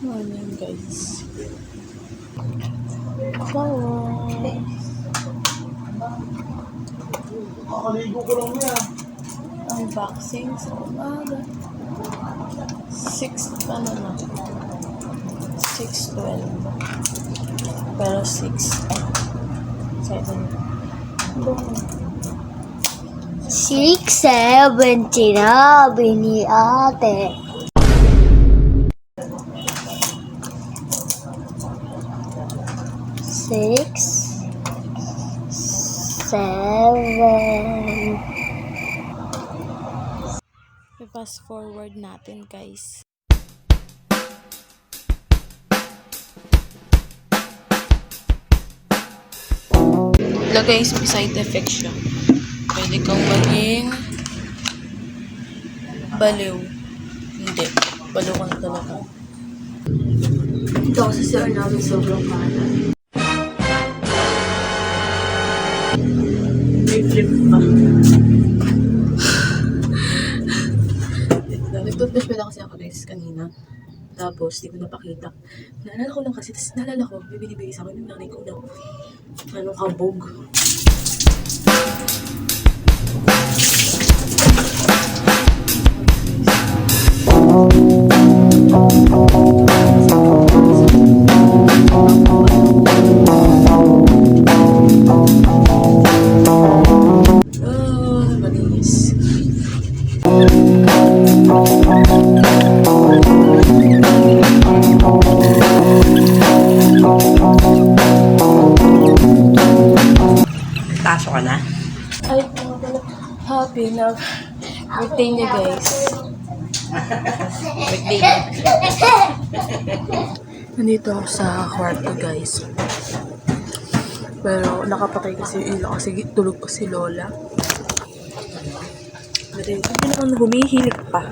Ayan guys. Bawang. Makaligo ko lang niya. Unboxing sa umaga. 6 pa na. 6:12. Pero 7. Bawang. 6:70 na, bini ate. 6, 7. I-fast forward natin guys. Ito guys, may side effect siya. Pwede kang maging baliw. Hindi. Baliw ka na talaga. Ito kasi si Arnaldo sobrang kanan. May flip pa. Nag-toothbrush pa lang kasi ako guys kanina. Tapos, di ko napakita. Naalala ko lang kasi, tapos naalala ko, may binibigay sa akin yung nanay ko na kabog. Malinis. Taso ka na? Ay, happy na birthday niya guys. Birthday. Nandito ako sa kwarto guys. Pero nakapatay kasi yung ilaw kasi tulog pa si Lola. Pero yung humihilik pa.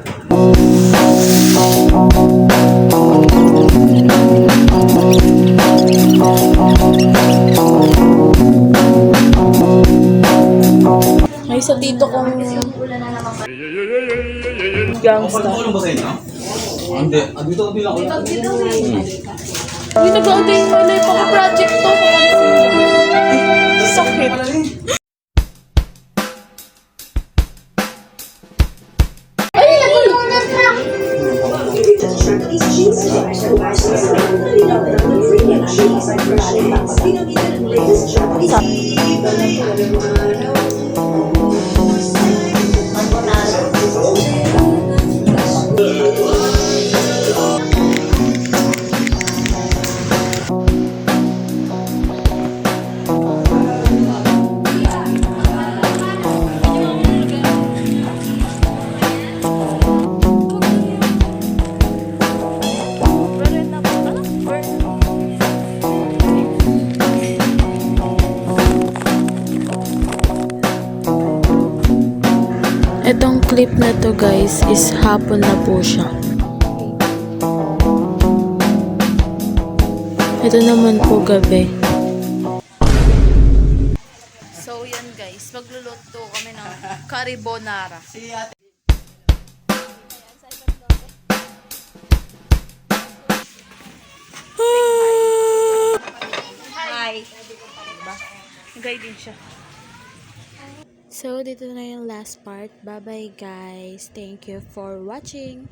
May sa tito kong gangsta. Ano ba sa inyo? Hindi. Dito ka bilang ko. Hindi nag-aantay yung malay pang project to. Sakit. Itong clip na to guys is hapon na po siya. Ito naman po gabi. So yan guys, magluluto kami ng carbonara. Hi. Nag-guide din siya. So, dito na yung last part. Bye-bye guys. Thank you for watching.